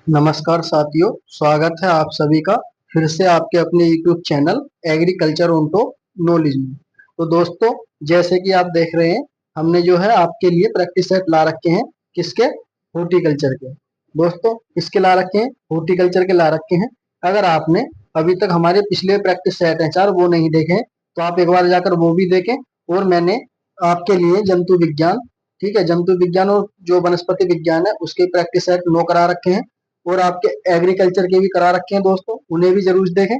नमस्कार साथियों, स्वागत है आप सभी का फिर से आपके अपने YouTube channel agriculture onto knowledge में। तो दोस्तों, जैसे कि आप देख रहे हैं, हमने जो है आपके लिए प्रैक्टिस सेट ला रखे हैं। किसके? हॉर्टिकल्चर के। दोस्तों, किसके ला रखे हैं? हॉर्टिकल्चर के ला रखे हैं। अगर आपने अभी तक हमारे पिछले प्रैक्टिस सेट हैं 4 वो नहीं देखे हैं, तो आप एक बार जाकर वो भी देखें। और मैंने आपके लिए जंतु विज्ञान, ठीक है, जंतु विज्ञान और जो वनस्पति विज्ञान है उसके प्रैक्टिस सेट 9 करा रखे हैं। और आपके एग्रीकल्चर के भी करा रखे हैं दोस्तों, उन्हें भी जरूर देखें।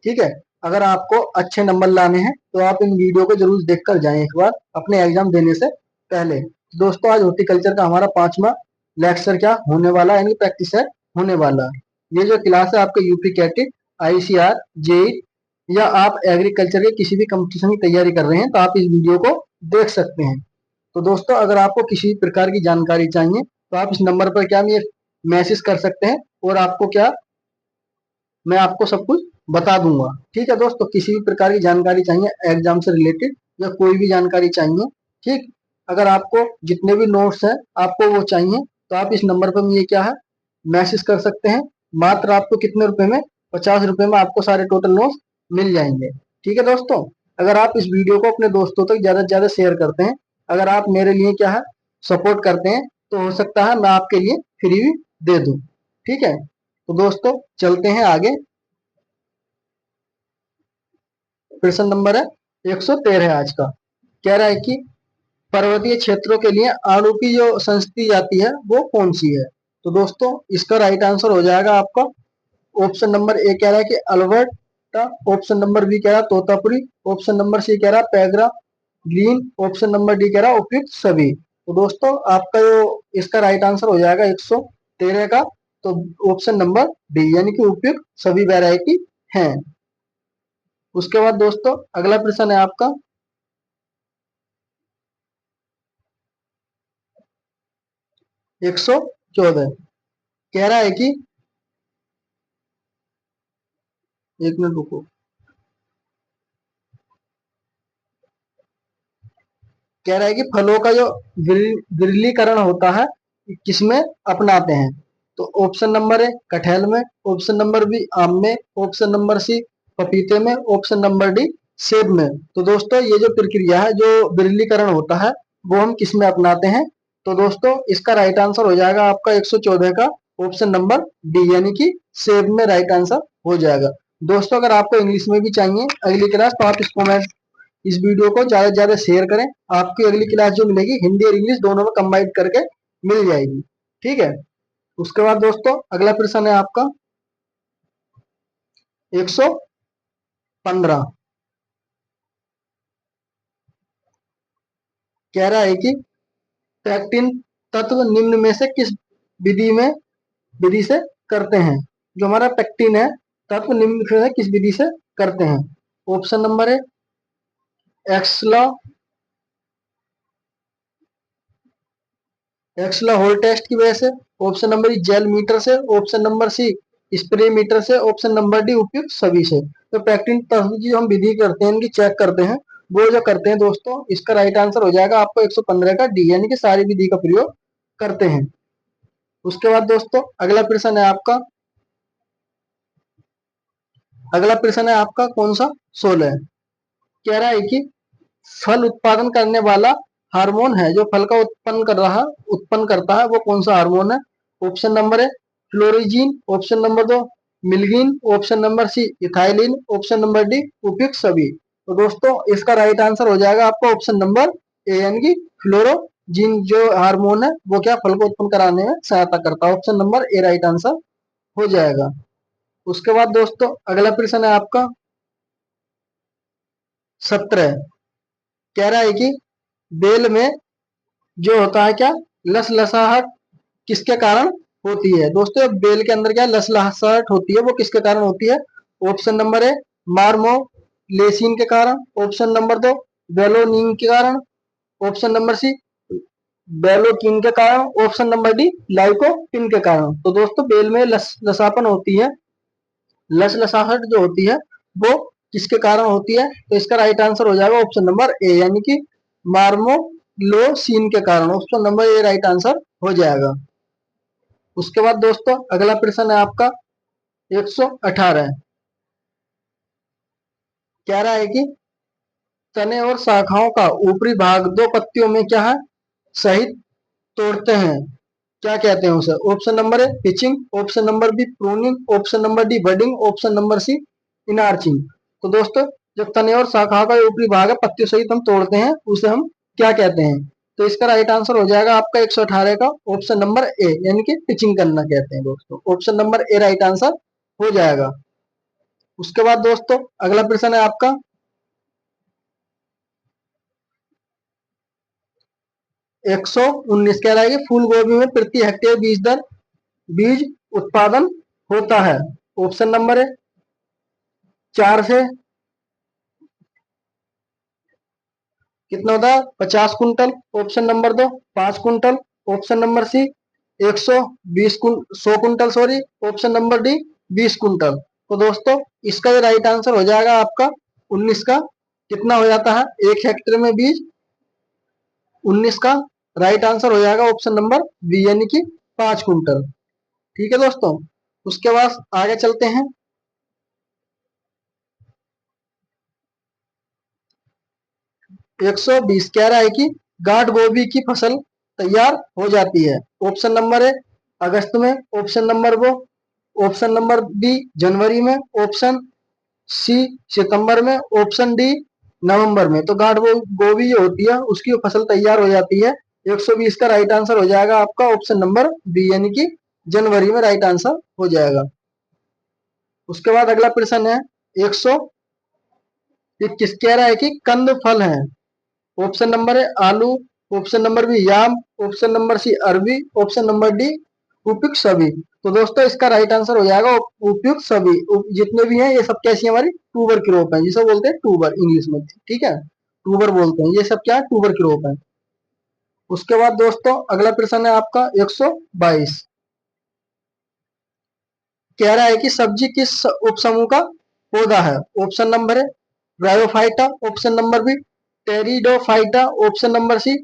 ठीक है, अगर आपको अच्छे नंबर लाने हैं तो आप इन वीडियो को जरूर देखकर जाएं एक बार अपने एग्जाम देने से पहले। दोस्तों, आज हॉर्टिकल्चर का हमारा 5वां लेक्चर क्या होने वाला है, यानी प्रैक्टिस है होने वाला है। ये जो क्लास है आपके यूपी कैटेट, आईसीआर, जेई या आप एग्रीकल्चर के किसी भी कंपटीशन की तैयारी कर रहे हैं तो आप इस वीडियो को देख सकते हैं। तो दोस्तों, अगर आपको किसी प्रकार की जानकारी चाहिए तो आप इस नंबर पर क्या मैसेज कर सकते हैं और आपको क्या, मैं आपको सब कुछ बता दूंगा। ठीक है दोस्तों, किसी भी प्रकार की जानकारी चाहिए एग्जाम से रिलेटेड या कोई भी जानकारी चाहिए, ठीक, अगर आपको जितने भी नोट्स हैं आपको वो चाहिए तो आप इस नंबर पर ये क्या है मैसेज कर सकते हैं। मात्र आपको कितने रुपए में? 50 रुपए में आपको सारे टोटल नोट्स मिल जाएंगे। ठीक है दोस्तों, अगर आप इस वीडियो को अपने दोस्तों तक ज्यादा से ज्यादा शेयर करते हैं, अगर आप मेरे लिए क्या है सपोर्ट करते हैं, तो हो सकता है मैं आपके लिए फ्री भी दे दूं। ठीक है, तो दोस्तों चलते हैं आगे। प्रश्न नंबर है 113 आज का। कह रहा है कि पर्वतीय क्षेत्रों के लिए अणु की जो संस्थिति जाती है वो कौन सी है? तो दोस्तों, इसका राइट आंसर हो जाएगा आपका ऑप्शन नंबर ए कह रहा है कि अल्बर्टा, ऑप्शन नंबर बी कह रहा है तोतापुरी, ऑप्शन नंबर सी कह रहा है पैग्रा ग्रीन, ऑप्शन नंबर डी कह रहा है उपयुक्त सभी। तो दोस्तों, आपका जो इसका राइट आंसर हो जाएगा 113 का, तो ऑप्शन नंबर डी यानी कि उपयुक्त सभी वैरायटी हैं। उसके बाद दोस्तों अगला प्रश्न है आपका 114। कह रहा है कि, एक मिनट रुको, कह रहा है कि फलों का जो विरलीकरण होता है किसमें अपनाते हैं? तो ऑप्शन नंबर ए कटहल में, ऑप्शन नंबर बी आम में, ऑप्शन नंबर सी पपीते में, ऑप्शन नंबर डी सेब में। तो दोस्तों, ये जो प्रक्रिया है जो विरलीकरण होता है वो हम किस में अपनाते हैं? तो दोस्तों, इसका राइट आंसर हो जाएगा आपका 114 का ऑप्शन नंबर डी यानी कि सेब में राइट आंसर हो जाएगा। दोस्तों, अगर आपको इंग्लिश में भी चाहिए अगली क्लास तो आप इसको मैं इस वीडियो को ज्यादा से ज्यादा शेयर करें। आपकी अगली क्लास जो मिलेगी हिंदी और इंग्लिश दोनों में कंबाइन करके मिल जाएगी। ठीक है, उसके बाद दोस्तों अगला प्रश्न है आपका 115। कह रहा है कि पैक्टिन तत्व निम्न में से किस विधि में विधि से करते हैं? जो हमारा पैक्टिन है तत्व निम्न में से किस विधि से करते हैं? ऑप्शन नंबर है एक्सला एक्सला होल टेस्ट की वजह से, option number E gel meter से, option number C spray meter से, ऑप्शन नंबर डी उपयुक्त सभी से। तो पैक्टिन तत्व की जो हम विधि करते हैं, इनकी चेक करते हैं, वो जो करते हैं दोस्तों, इसका राइट आंसर हो जाएगा आपको 115 का डी यानी कि सारी विधि का प्रयोग करते हैं। उसके बाद दोस्तों अगला प्रश्न है आपका कौन सा? 16। कह रहा है कि फल उत्पादन करने वाला हार्मोन है जो फल का उत्पन्न करता है वो कौन सा हार्मोन है? ऑप्शन नंबर है फ्लोरिजीन, ऑप्शन नंबर दो मिल्गिन, option number C ethylene, option number D उपयुक्त सभी। तो दोस्तों, इसका राइट आंसर हो जाएगा आपका ऑप्शन नंबर ए यानी कि फ्लोरोजीन जो हार्मोन है वो क्या फल को उत्पन्न कराने में सहायता करता है। ऑप्शन नंबर ए राइट आंसर हो जाएगा। उसके बाद दोस्तों अगला प्रश्न है आपका 17। कह रहा है कि बेल में जो होता है क्या लसलसाहट किसके कारण होती है? दोस्तों, बेल के अंदर क्या लसलसाहट होती है वो किसके कारण होती है? ऑप्शन नंबर ए मार्मोलेसिन के कारण, ऑप्शन नंबर दो बेलोनिन के कारण, ऑप्शन नंबर सी बेलोकिन के कारण, ऑप्शन नंबर डी लाइकोपिन के कारण। तो दोस्तों, बेल में लसापन होती है, लसलसाहट जो होती है वो किसके कारण होती है? तो इसका राइट आंसर हो जाएगा ऑप्शन नंबर ए यानी कि मार्मोलोसिन के कारण। ऑप्शन नंबर ए राइट आंसर हो जाएगा। उसके बाद दोस्तों अगला प्रश्न है आपका 118। कह रहा है कि तने और शाखाओं का ऊपरी भाग दो पत्तियों में क्या है सहित तोड़ते हैं, क्या कहते हैं उसे? Option number A pinching, option number B pruning, option number D budding, option number C inarching. तो दोस्तों जब तने और शाखाओं का ऊपरी भाग है पत्तियों सहित हम तोड़ते हैं उसे हम क्या कहते हैं? तो इसका राइट आंसर हो जाएगा आपका 118 का ऑप्शन नंबर ए, यानी कि पिचिंग करना कहते हैं दोस्तों। ऑप्शन नंबर ए राइट आंसर हो जाएगा। उसके बाद दोस्तों अगला प्रश्न है आपका 119। कह रहा है कि फूल गोभी में प्रति हेक्टेयर बीज उत्पादन होता है। ऑप्शन नंबर है 4 से कितना होता है 50 कुंटल, ऑप्शन नंबर 2 5 कुंटल, ऑप्शन नंबर सी 100 कुंटल सॉरी, ऑप्शन नंबर डी 20 कुंटल। तो दोस्तों इसका ये राइट आंसर हो जाएगा आपका 19 का। कितना हो जाता है 1 हेक्टेयर में बीज? 19 का राइट आंसर हो जाएगा ऑप्शन नंबर बी, यानी कि 5 कुंटल। ठीक है दोस्तों, उसके बाद आगे चलते हैं। 120 कह रहा है कि गांठ गोभी की फसल तैयार हो जाती है। ऑप्शन नंबर है अगस्त में, ऑप्शन नंबर वो ऑप्शन नंबर बी जनवरी में, ऑप्शन सी सितंबर में, ऑप्शन डी नवंबर में। तो गांठ गोभी जो होती है उसकी फसल तैयार हो जाती है 120 का राइट आंसर हो जाएगा आपका ऑप्शन नंबर बी, यानी कि जनवरी में राइट आंसर हो जाएगा। उसके बाद अगला प्रश्न है 121। कह रहा है कि कंद फल है। ऑप्शन नंबर है आलू, ऑप्शन नंबर बी याम, ऑप्शन नंबर सी अरबी, ऑप्शन नंबर डी उपयुक्त सभी। तो दोस्तों इसका राइट आंसर हो जाएगा उपयुक्त सभी। जितने भी हैं ये सब कैसी हमारी ट्यूबर क्रॉप है, जिसे बोलते हैं ट्यूबर इंग्लिश में, ठीक है, ट्यूबर बोलते हैं, ये सब क्या है ट्यूबर क्रॉप है। उसके बाद दोस्तों अगला प्रश्न है आपका 122। कह रहा है कि सब्जी किस उपसमूह का पौधा है। ऑप्शन नंबर है bryophyta, option number B pteridophyta, option number C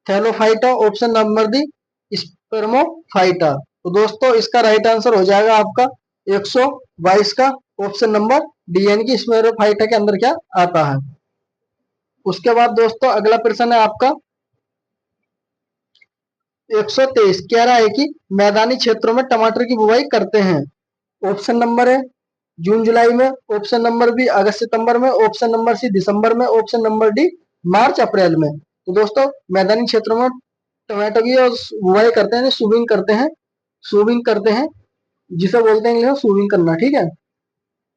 thallophyta, option number D spermophyta. तो दोस्तों इसका राइट आंसर हो जाएगा आपका 122 का ऑप्शन नंबर डी, यानी कि स्पर्मोफाइटा के अंदर क्या आता है। उसके बाद दोस्तों अगला प्रश्न है आपका 123। कह रहा है कि मैदानी क्षेत्रों में टमाटर की बुवाई करते हैं। ऑप्शन नंबर है जून जुलाई में, ऑप्शन नंबर बी अगस्त सितंबर में, ऑप्शन नंबर सी दिसंबर में, ऑप्शन नंबर डी मार्च अप्रैल में। तो दोस्तों मैदानी क्षेत्रों में टमाटो की बुवाई करते हैं, सूविंग करते हैं, जिसे बोलते हैं इंग्लिश में सूविंग करना, ठीक है।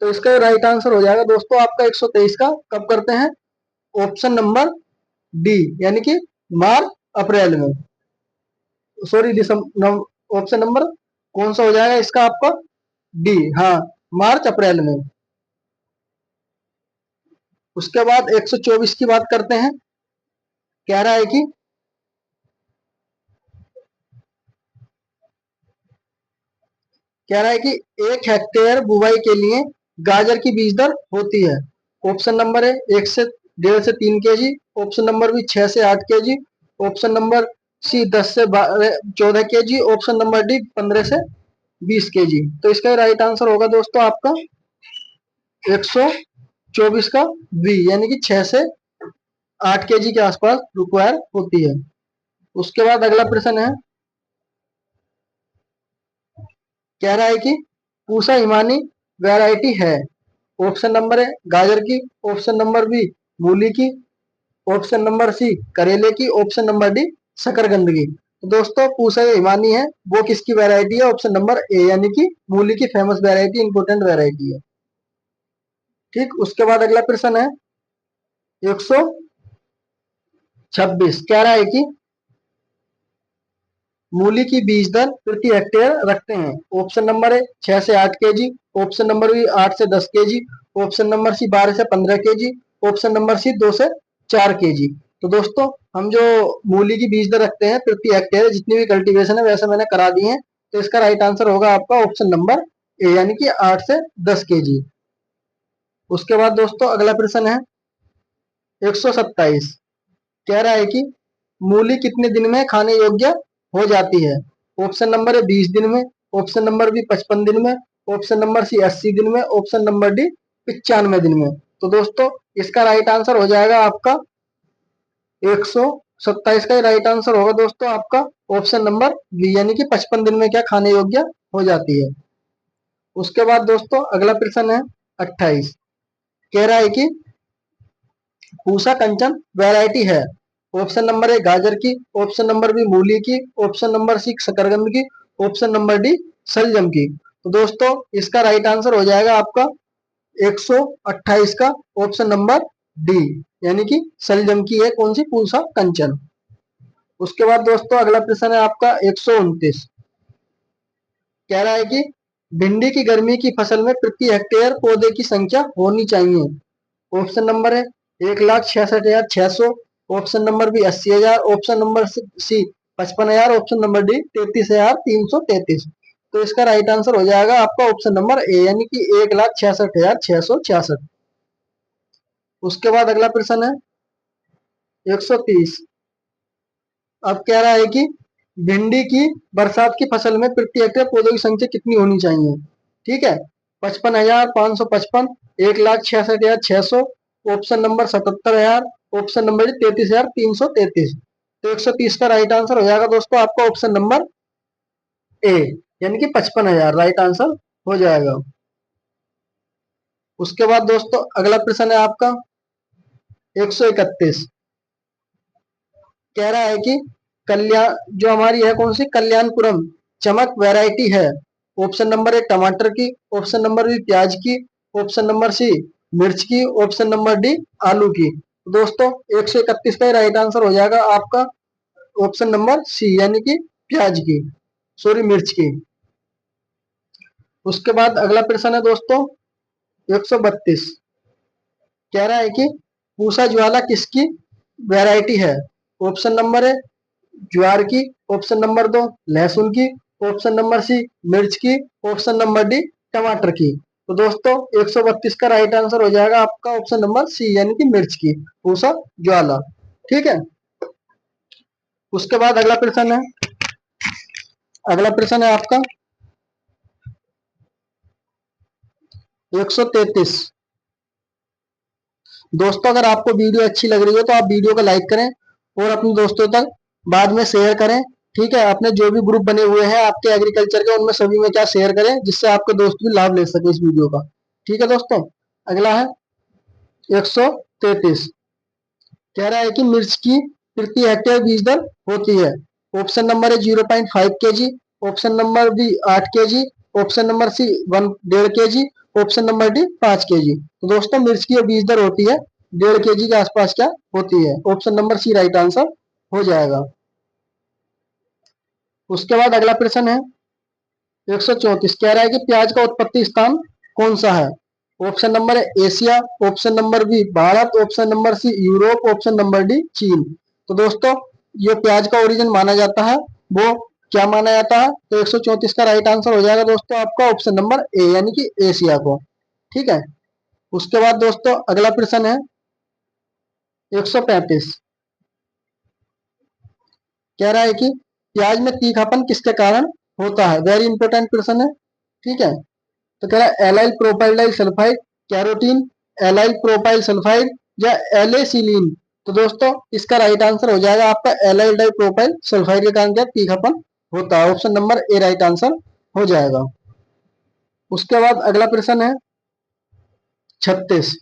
तो इसका राइट आंसर हो जाएगा दोस्तों आपका 123 का कब करते हैं ऑप्शन नंबर डी, यानी कि मार्च अप्रैल में, सॉरी दिसंबर। ऑप्शन नंबर कौन सा हो जाएगा इसका आपका डी, हाँ मार्च अप्रैल में। उसके बाद 124 की बात करते हैं। कह रहा है कि कह रहा है कि 1 हेक्टेयर बुवाई के लिए गाजर की बीज दर होती है। ऑप्शन नंबर है 1 से 1.5 से 3 केजी, ऑप्शन नंबर बी 6 से 8 केजी, ऑप्शन नंबर सी 10 से 14 केजी, ऑप्शन नंबर डी 15 से 20 केजी। तो इसका राइट आंसर होगा दोस्तों आपका 124 का बी, यानी कि 6 से 8 केजी के आसपास रिक्वायर होती है। उसके बाद अगला प्रश्न है, कह रहा है कि पूसा हिमानी वैरायटी है। ऑप्शन नंबर है गाजर की, ऑप्शन नंबर बी मूली की, ऑप्शन नंबर सी करेले की, ऑप्शन नंबर डी शकरकंद की। तो दोस्तों पूसा हिमानी है वो किसकी वैरायटी है? ऑप्शन नंबर ए, यानी कि मूली की फेमस वैरायटी, इंपोर्टेंट वैरायटी है। ठीक, उसके बाद अगला प्रश्न है 126। कह रहा है कि मूली की बीज दर प्रति हेक्टेयर रखते हैं। ऑप्शन नंबर है 6 से 8 केजी, ऑप्शन नंबर बी 8 से 10 केजी, ऑप्शन नंबर सी 12 से 15 केजी, ऑप्शन नंबर सी 2 से 4 केजी। तो दोस्तों हम जो मूली की बीज दर रखते हैं प्रति हेक्टेयर, जितनी भी कल्टीवेशन है वैसे मैंने करा दी है, तो इसका राइट आंसर होगा आपका ऑप्शन नंबर ए, यानी कि 8 से 10 केजी। उसके बाद दोस्तों अगला प्रश्न है 127। कह रहा है कि मूली कितने दिन में खाने योग्य हो जाती है। ऑप्शन नंबर ए 20 दिन में, ऑप्शन नंबर बी 55 दिन में, ऑप्शन नंबर सी 80 दिन में, ऑप्शन नंबर डी 95 दिन में। तो दोस्तों इसका राइट आंसर हो जाएगा आपका 127 का राइट आंसर होगा दोस्तों आपका ऑप्शन नंबर बी, यानी कि 55 दिन में क्या खाने योग्य हो जाती है। उसके बाद दोस्तों अगला प्रश्न है 28। कह रहा है कि पूसा कंचन वैरायटी है। ऑप्शन नंबर ए गाजर की, ऑप्शन नंबर बी मूली की, ऑप्शन नंबर सी शकरकंद की, ऑप्शन नंबर डी शलजम की। तो दोस्तों इसका राइट आंसर हो जाएगा आपका 128 का ऑप्शन नंबर डी, यानी कि शलजम की है कौन सी, पूसा कंचन। उसके बाद दोस्तों अगला प्रश्न है आपका 129। कह रहा है कि भिंडी की गर्मी की फसल में प्रति हेक्टेयर पौधे की संख्या होनी चाहिए। ऑप्शन नंबर है 1,66,600, option number B 80,000, option number C 55,000, option number D 33,333। तो इसका राइट आंसर हो जाएगा आपका ऑप्शन नंबर ए, यानी कि 1,66,666। उसके बाद अगला प्रश्न है 130। अब कह रहा है कि भिंडी की बरसात की फसल में प्रति हेक्टेयर पौधों की संख्या कितनी होनी चाहिए। ठीक है, 55,555, 1,66,600, ऑप्शन नंबर 77,000, ऑप्शन नंबर 33,333। तो 130 का राइट आंसर हो जाएगा दोस्तों आपका ऑप्शन नंबर ए, यानी कि 55,000 राइट आंसर हो जाएगा। उसके बाद दोस्तों अगला प्रश्न है आपका 131। कह रहा है कि कल्याण जो हमारी है कौन सी, कल्याणपुरम चमक वैरायटी है। ऑप्शन नंबर ए टमाटर की, ऑप्शन नंबर बी प्याज की, ऑप्शन नंबर सी मिर्च की, ऑप्शन नंबर डी आलू की। तो दोस्तों 131 का राइट आंसर हो जाएगा आपका ऑप्शन नंबर सी, यानी कि प्याज की, सॉरी मिर्च की। उसके बाद अगला प्रश्न है दोस्तों 132। कह रहा है कि पूसा ज्वाला किसकी वैरायटी है। ऑप्शन नंबर है ज्वार की, ऑप्शन नंबर 2 लहसुन की, ऑप्शन नंबर सी मिर्च की, ऑप्शन नंबर डी टमाटर की। तो दोस्तों 132 का राइट आंसर हो जाएगा आपका ऑप्शन नंबर सी, यानी कि मिर्च की, पूसा ज्वाला। ठीक है, उसके बाद अगला प्रश्न है आपका 133। दोस्तों अगर आपको वीडियो अच्छी लग रही हो तो आप वीडियो को लाइक करें और अपने दोस्तों तक बाद में शेयर करें। ठीक है, अपने जो भी ग्रुप बने हुए हैं आपके एग्रीकल्चर के, उनमें सभी में क्या शेयर करें, जिससे आपके दोस्त भी लाभ ले सके इस वीडियो का। ठीक है दोस्तों, अगला है 133। कह रहा है कि मिर्च की प्रति हेक्टेयर बीज दर होती है। ऑप्शन नंबर है 0.5 KG, option number B 8 KG, option number C 1.5 KG, option number D 5 KG. तो दोस्तों मिर्च की बीज दर होती है 1.5 केजी के आसपास क्या होती है। Option number C right answer हो जाएगा। उसके बाद अगला प्रश्न है 134। कह रहा है कि प्याज का उत्पत्ति स्थान कौन सा है। ऑप्शन नंबर है Asia, option number B Bharat, option number C Europe, option number D चीन। तो दोस्तों ये प्याज का ओरिजिन माना जाता है वो क्या माना जाता है। तो 134 का राइट आंसर हो जाएगा दोस्तों आपका ऑप्शन नंबर ए, यानी कि एशिया को। ठीक है, उसके बाद दोस्तों अगला प्रश्न है 135। कह रहा है कि प्याज में तीखापन किसके कारण होता है। वेरी इंपॉर्टेंट प्रश्न है। ठीक है, तो कह रहा है allyl propyl sulphide, carotene, allyl propyl sulphide या एलेसिलीन। तो दोस्तों इसका राइट आंसर हो जाएगा आपका एलाइल डाई प्रोपाइल सल्फाइड के कारण क्या तीखापन होता है। ऑप्शन नंबर ए राइट आंसर हो जाएगा। उसके बाद अगला प्रश्न है 36।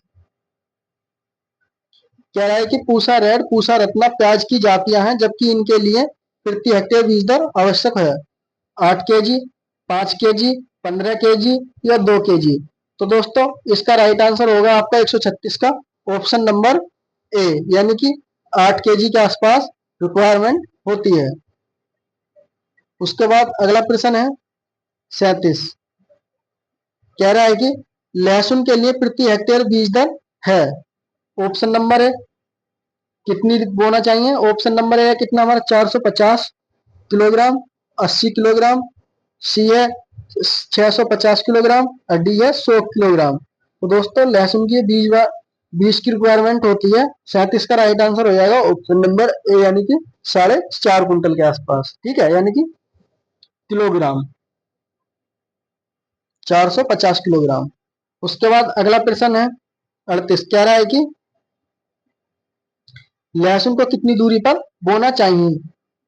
कह रहा है कि पूसा रेड, पूसा रत्ना प्याज की जातियां हैं, जबकि इनके लिए प्रति हेक्टेयर बीज दर आवश्यक है 8 केजी, 5 केजी, 15 केजी या 2 केजी। तो दोस्तों इसका राइट आंसर होगा आपका 136 का ऑप्शन नंबर ए, यानी कि 8 केजी के आसपास रिक्वायरमेंट होती है। उसके बाद अगला प्रश्न है 37। कह रहा है कि लहसुन के लिए प्रति हेक्टेयर बीज दर है। ऑप्शन नंबर है कितनी बोना चाहिए। ऑप्शन नंबर ए कितना हमारा 450 किलोग्राम, 80 किलोग्राम, सी है 650 किलोग्राम और डी है 100 किलोग्राम। तो दोस्तों लहसुन की बीज की रिक्वायरमेंट होती है 37 का राइट आंसर हो जाएगा ऑप्शन नंबर ए, यानी कि 4.5 कुंटल के आसपास। ठीक है, यानी कि किलोग्राम, 450 किलोग्राम। उसके बाद अगला प्रश्न है 38, कह रहा है कि लहसुन को कितनी दूरी पर बोना चाहिए।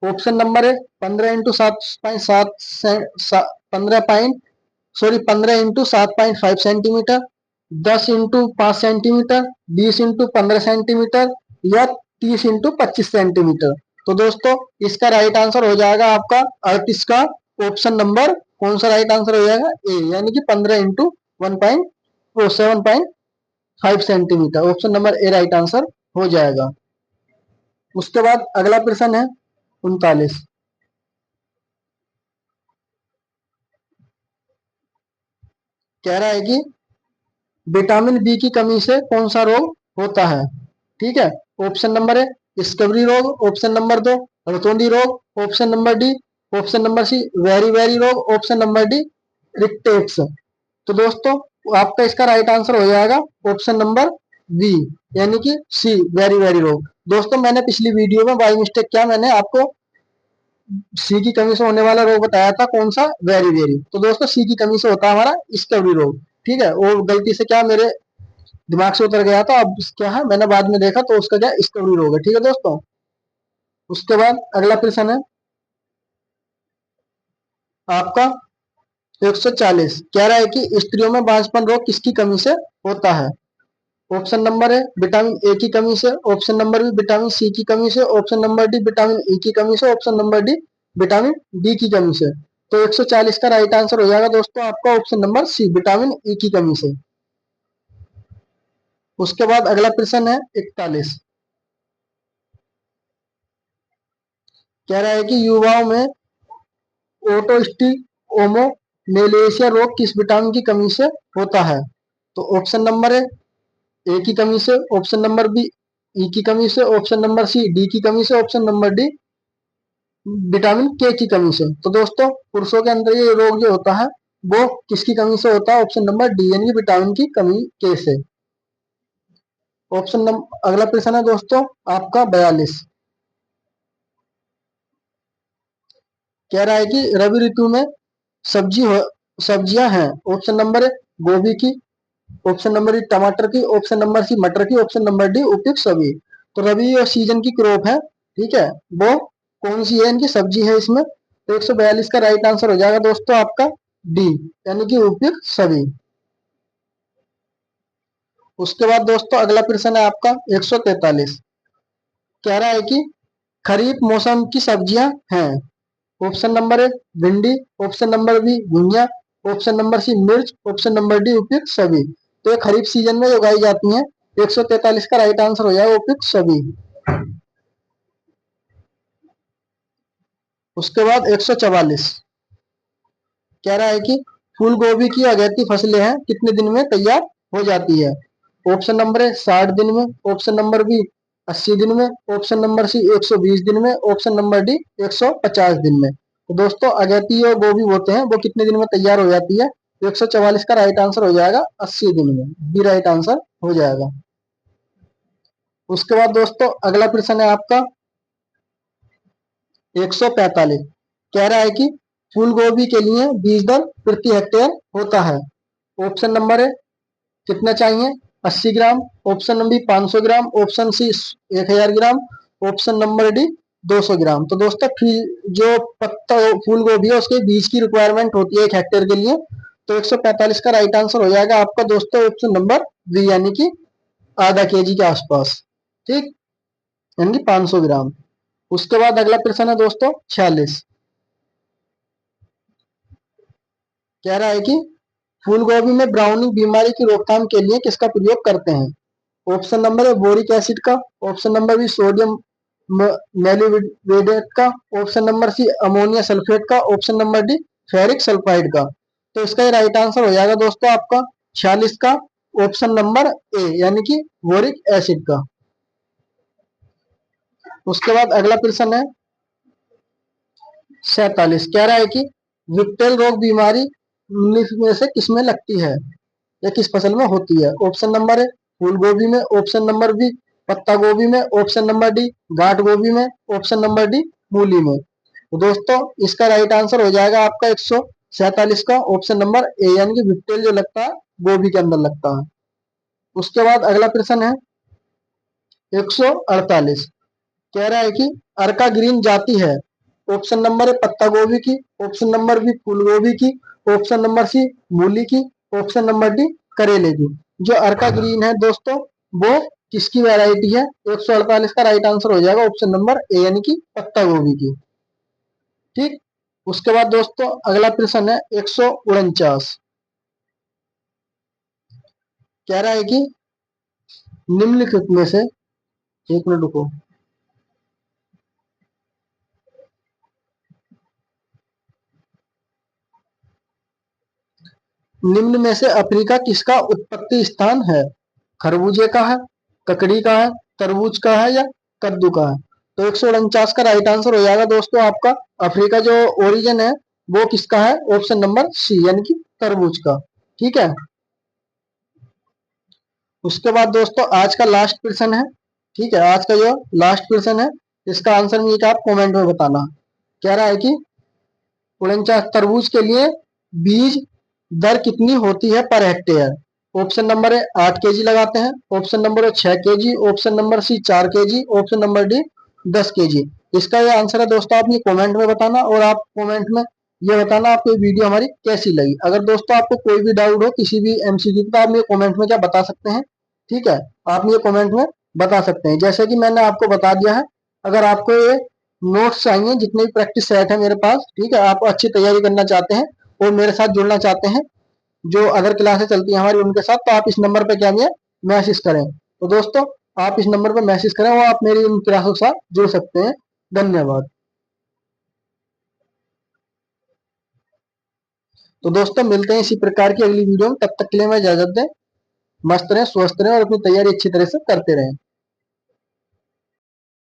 ऑप्शन नंबर है 15 into 7.5 centimetre, 10 into 5 centimetre, 20 into 15 centimetre या 30 इंटू 25 सेंटीमीटर। तो दोस्तों इसका राइट आंसर हो जाएगा आपका 38 का ऑप्शन नंबर कौन सा राइट आंसर हो जाएगा, ए, यानी कि 15 इंटू 7.5 सेंटीमीटर। ऑप्शन नंबर ए राइट आंसर हो जाएगा। उसके बाद अगला प्रश्न है 39, कह रहा है कि विटामिन बी की कमी से कौन सा रोग होता है। ठीक है, ऑप्शन नंबर है स्कर्वी रोग, ऑप्शन नंबर 2 रतौंधी रोग, option number D, option number C वेरी वेरी रोग, ऑप्शन नंबर डी रिक्टेक्स। तो दोस्तों आपका इसका राइट आंसर हो जाएगा ऑप्शन नंबर बी, यानी कि सी वेरी वेरी रोग। दोस्तों मैंने पिछली वीडियो में बाई मिस्टेक क्या मैंने आपको सी की कमी से होने वाला रोग बताया था, कौन सा, वेरी वेरी। तो दोस्तों सी की कमी से होता है हमारा स्कर्वी रोग। ठीक है, वो गलती से क्या मेरे दिमाग से उतर गया था, अब क्या है मैंने बाद में देखा तो उसका क्या स्कर्वी रोग है। ठीक है दोस्तों, उसके बाद अगला प्रश्न है आपका 140, कह रहा है कि स्त्रियों में बांझपन रोग किसकी कमी से होता है। ऑप्शन नंबर है विटामिन ए की कमी से, option number B vitamin C की कमी से, option number D vitamin E की कमी से, option number D vitamin D की कमी से। तो 140 का राइट आंसर हो जाएगा दोस्तों आपका option number C vitamin E की कमी से। उसके बाद अगला प्रश्न है 41, कह रहा है कि युवाओं में ओटोस्टिओमोलेशिया रोग किस विटामिन की कमी से होता है। तो ऑप्शन नंबर है ए की कमी से, ऑप्शन नंबर बी ई की कमी से, ऑप्शन नंबर सी डी की कमी से, ऑप्शन नंबर डी विटामिन के की कमी से। तो दोस्तों पुरुषों के अंदर ये रोग जो होता है वो किसकी कमी से होता है, ऑप्शन नंबर डी यानी कि विटामिन की कमी के से। ऑप्शन नंबर अगला प्रश्न है दोस्तों आपका 42, कह रहा है कि रबी ऋतु में सब्जियां हैं। ऑप्शन नंबर है गोभी की, ऑप्शन नंबर डी टमाटर की, ऑप्शन नंबर सी मटर की, ऑप्शन नंबर डी उपयुक्त सभी। तो रबी और सीजन की क्रॉप है, ठीक है, वो कौन सी है, इनकी सब्जी है इसमें। तो 142 का राइट आंसर हो जाएगा दोस्तों आपका डी, यानी कि उपयुक्त सभी। उसके बाद दोस्तों अगला प्रश्न है आपका 143, कह रहा है कि खरीफ मौसम की सब्जियां हैं। ऑप्शन नंबर ए भिंडी, ऑप्शन नंबर बी घुइया, ऑप्शन नंबर सी मिर्च, ऑप्शन नंबर डी उपयुक्त सभी। तो ये खरीफ सीजन में उगाई जाती हैं। 143 का राइट आंसर हो जाएगा उपयुक्त सभी। उसके बाद 144, कह रहा है कि फूल गोभी की अगैती फसलें हैं कितने दिन में तैयार हो जाती है। ऑप्शन नंबर है 60 दिन में, ऑप्शन नंबर बी 80 दिन में, ऑप्शन नंबर सी 120 दिन में, ऑप्शन नंबर डी 150 दिन में। तो दोस्तों अगैती और गोभी होते हैं वो कितने दिन में तैयार हो जाती है। तो 144 का राइट आंसर हो जाएगा 80 दिन में, बी राइट आंसर हो जाएगा। उसके बाद दोस्तों अगला प्रश्न है आपका 145, कह रहा है कि फूल गोभी के लिए बीज दर प्रति हेक्टेयर होता है। ऑप्शन नंबर है कितना चाहिए, 80 ग्राम, ऑप्शन नंबर 500 ग्राम, ऑप्शन सी 1000 ग्राम, ऑप्शन नंबर डी 200 ग्राम। तो दोस्तों जो पत्ता फूल गोभी है उसके बीज की रिक्वायरमेंट होती है 1 हेक्टेयर के लिए। तो 145 का राइट आंसर हो जाएगा आपका दोस्तों ऑप्शन नंबर बी, यानी कि आधा केजी के आसपास, ठीक, यानी कि 500 ग्राम। उसके बाद अगला प्रश्न है दोस्तों 46, कह रहा है कि फूल गोभी में ब्राउनी बीमारी की रोकथाम के लिए किसका प्रयोग करते हैं। ऑप्शन नंबर है बोरिक एसिड का, option number B sodium molybdate का, option number C ammonia sulphate का, option number D ferric sulphide का। तो इसका राइट आंसर हो जाएगा दोस्तों आपका 46 का ऑप्शन नंबर ए, यानी कि बोरिक एसिड का। उसके बाद अगला प्रश्न है 47, कह रहा है कि विक्टेल रोग बीमारी निम्नलिखित में से किसमें लगती है या किस फसल में होती है। ऑप्शन नंबर है फूल गोभी में, ऑप्शन नंबर बी पत्ता गोभी में, ऑप्शन नंबर डी गांठ गोभी में, ऑप्शन नंबर डी मूली में। तो दोस्तों इसका राइट आंसर हो जाएगा आपका 147 का ऑप्शन नंबर ए, यानी कि विक्टेल जो लगता है गोभी के अंदर लगता है। उसके बाद अगला प्रश्न है 148। कह रहा है कि अर्का ग्रीन जाति है। ऑप्शन नंबर ए पत्ता गोभी की, ऑप्शन नंबर बी फूल गोभी की, ऑप्शन नंबर सी मूली की, ऑप्शन नंबर डी करेले की। जो अर्का ग्रीन है दोस्तों वो किसकी वैरायटी है? 148 का राइट आंसर हो जाएगा ऑप्शन नंबर ए, यानी कि पत्ता गोभी की। ठीक। उसके बाद दोस्तों अगला प्रश्न है 149। कह रहा है कि निम्नलिखित में से, एक मिनट रुको, निम्न में से अफ्रीका किसका उत्पत्ति स्थान है? खरबूजे का है, ककड़ी का है, तरबूज का है या कद्दू का है? तो 149 का राइट आंसर हो जाएगा दोस्तों आपका अफ्रीका जो ओरिजिन है वो किसका है? ऑप्शन नंबर सी, यानी कि तरबूज का। ठीक है। उसके बाद दोस्तों आज का लास्ट प्रश्न है। ठीक है, आज का जो लास्ट प्रश्न है इसका आंसर मुझे आप कमेंट में बताना। कह रहा है कि 49 तरबूज के लिए बीज दर कितनी होती है पर हेक्टेयर? ऑप्शन नंबर है 8 केजी लगाते हैं, ऑप्शन नंबर है 6 KG, option number C 4 KG, option number D 10 KG. इसका ये आंसर है दोस्तों, आप ये कमेंट में बताना और आप कमेंट में ये बताना आपको वीडियो हमारी कैसी लगी। अगर दोस्तों आपको कोई भी डाउट हो किसी भी एमसीक्यू का, आप मुझे कमेंट में क्या बता सकते हैं। ठीक है, आप मुझे कमेंट में बता सकते हैं। जैसे कि मैंने आपको बता दिया है, अगर आपको ये नोट्स चाहिए, जितने भी प्रैक्टिस सेट है मेरे पास, ठीक है, आप अच्छी तैयारी करना चाहते हैं और मेरे साथ जुड़ना चाहते हैं जो अदर क्लासेस चलती है हमारी उनके साथ, तो आप इस नंबर पे क्या है मैसेज करें। तो दोस्तों आप इस नंबर पे मैसेज करें और आप मेरी उन क्लासों के साथ जुड़ सकते हैं। धन्यवाद। तो दोस्तों मिलते हैं इसी प्रकार की अगली वीडियो में, तब तक के लिए मैं इजाजत दें। मस्त रहें, स्वस्थ रहें और अपनी तैयारी अच्छी तरह से करते रहें।